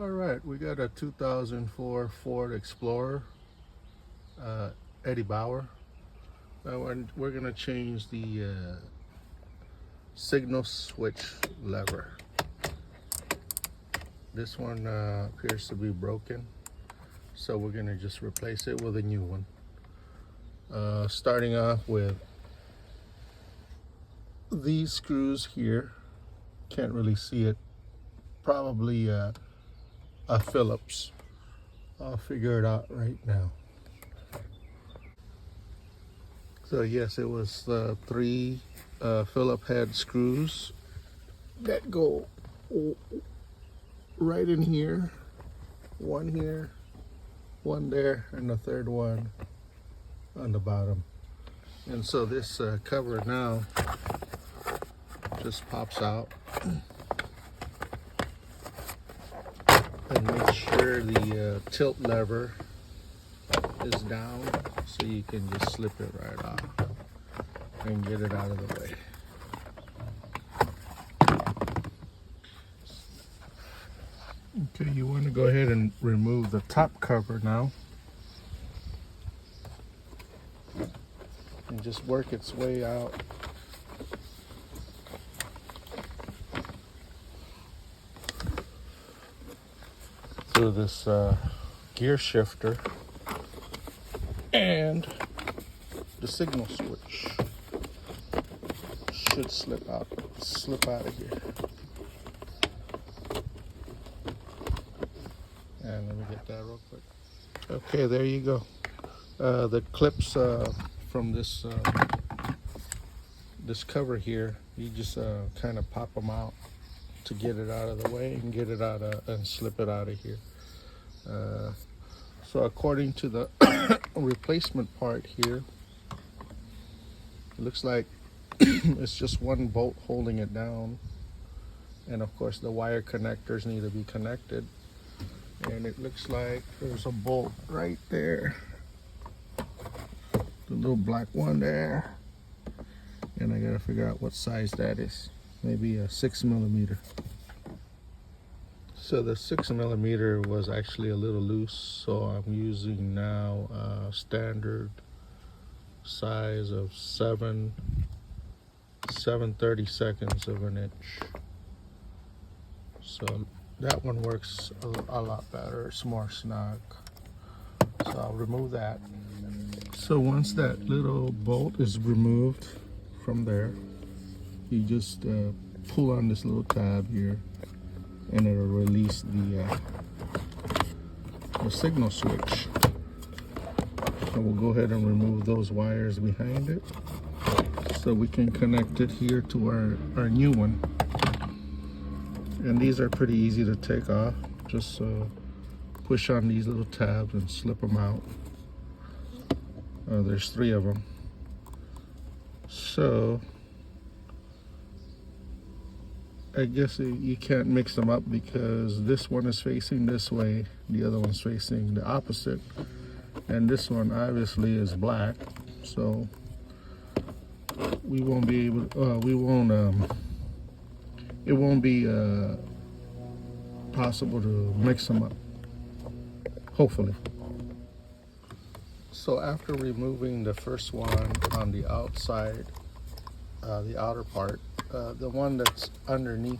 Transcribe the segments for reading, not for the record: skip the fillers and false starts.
All right, we got a 2004 Ford Explorer, Eddie Bauer. We're gonna change the signal switch lever. This one appears to be broken, so we're gonna just replace it with a new one. Starting off with these screws here. Can't really see it. Probably a Phillips. I'll figure it out right now. So yes, it was three Phillip head screws that go right in here, one there, and the third one on the bottom. And so this cover now just pops out, and make sure the tilt lever is down so you can just slip it right off and get it out of the way. Okay, you want to go ahead and remove the top cover now and just work its way out. Through this gear shifter and the signal switch should slip out of here. And let me get that real quick. Okay, there you go. The clips from this this cover here, you just kind of pop them out to get it out of the way and get it out and slip it out of here. So according to the replacement part here, it looks like it's just one bolt holding it down, and of course the wire connectors need to be connected, and it looks like there's a bolt right there, the little black one there, and I gotta figure out what size that is. Maybe a 6mm. So the 6mm was actually a little loose, so I'm using now a standard size of 7/32 of an inch. So that one works a lot better. It's more snug. So I'll remove that. So once that little bolt is removed from there, you just pull on this little tab here, and it'll release the signal switch. So we'll go ahead and remove those wires behind it so we can connect it here to our new one. And these are pretty easy to take off. Just push on these little tabs and slip them out. There's 3 of them. So I guess you can't mix them up because this one is facing this way, the other one's facing the opposite, and this one obviously is black, so we won't be able it won't be possible to mix them up, hopefully. So after removing the first one on the outside, the outer part, the one that's underneath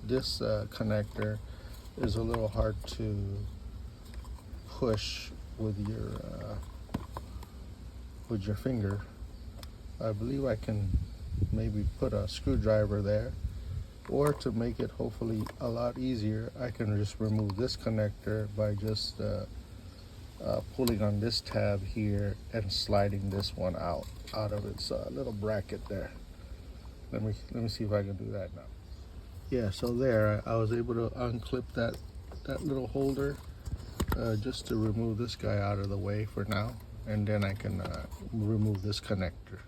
this connector is a little hard to push with your finger. I believe I can maybe put a screwdriver there, or to make it hopefully a lot easier, I can just remove this connector by just pulling on this tab here and sliding this one out of its little bracket there. Let me see if I can do that now. Yeah, so there I was able to unclip that little holder just to remove this guy out of the way for now, and then I can remove this connector.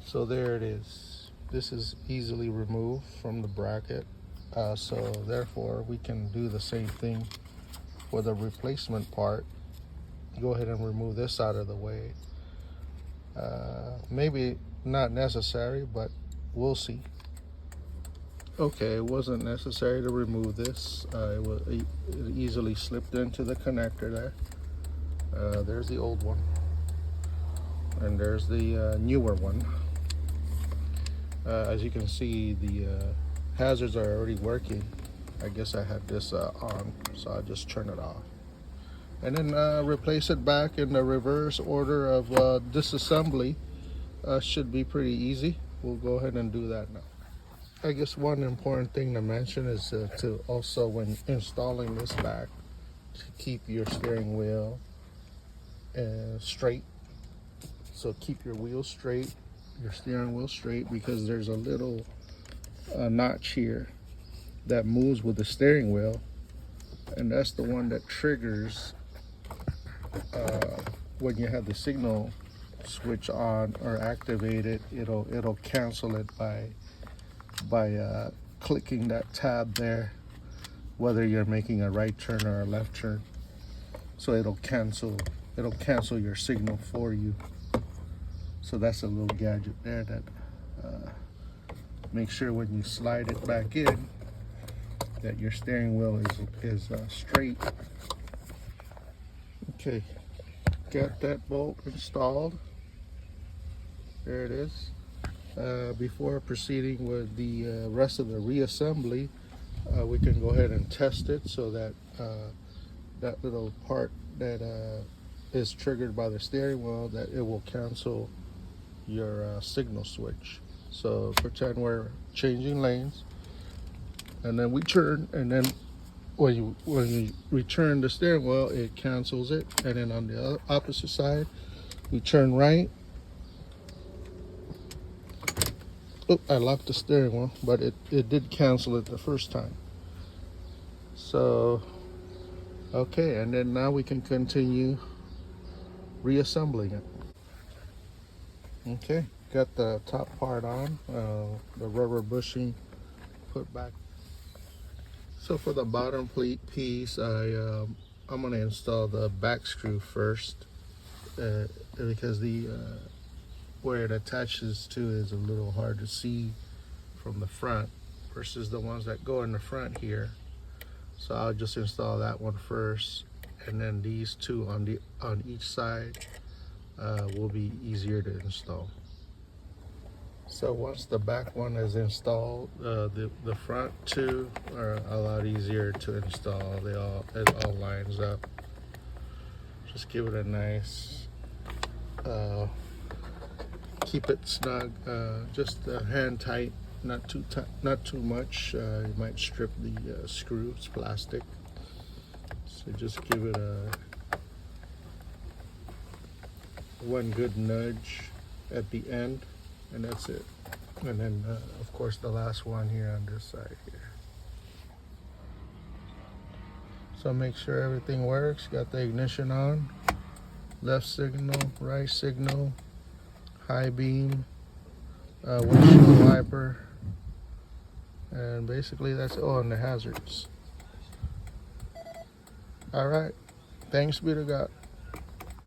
So there it is. This is easily removed from the bracket, so therefore we can do the same thing for the replacement part. Go ahead and remove this out of the way. Maybe not necessary, but we'll see. Okay, it wasn't necessary to remove this. It easily slipped into the connector there. There's the old one, and there's the newer one. As you can see, the hazards are already working. I guess I had this on, so I just turn it off. And then replace it back in the reverse order of disassembly. Should be pretty easy. We'll go ahead and do that now. I guess one important thing to mention is to also, when installing this back, to keep your steering wheel straight. So keep your wheel straight, your steering wheel straight, because there's a little notch here that moves with the steering wheel, and that's the one that triggers when you have the signal switch on or activated. It'll cancel it by clicking that tab there, whether you're making a right turn or a left turn. So it'll cancel your signal for you. So that's a little gadget there that make sure when you slide it back in that your steering wheel is straight. Okay, got that bolt installed. There it is. Before proceeding with the rest of the reassembly, we can go ahead and test it so that that little part that is triggered by the steering wheel, that it will cancel your signal switch. So pretend we're changing lanes, and then we turn, and then when you return the steering wheel, it cancels it. And then on the opposite side, we turn right. Oh, I locked the steering wheel, but it did cancel it the first time. So, okay, and then now we can continue reassembling it. Okay, got the top part on, the rubber bushing put back. So for the bottom piece, I'm going to install the back screw first, because the where it attaches to is a little hard to see from the front versus the ones that go in the front here. So I'll just install that one first, and then these two on each side will be easier to install. So once the back one is installed, the front two are a lot easier to install. It all lines up. Just give it a nice keep it snug, just hand tight, not too tight, not too much. You might strip the screw. It's plastic, so just give it one good nudge at the end, and that's it. And then of course the last one here on this side here. So make sure everything works. Got the ignition on, left signal, right signal, high beam, windshield wiper, and basically that's all on the hazards. All right, thanks be to God.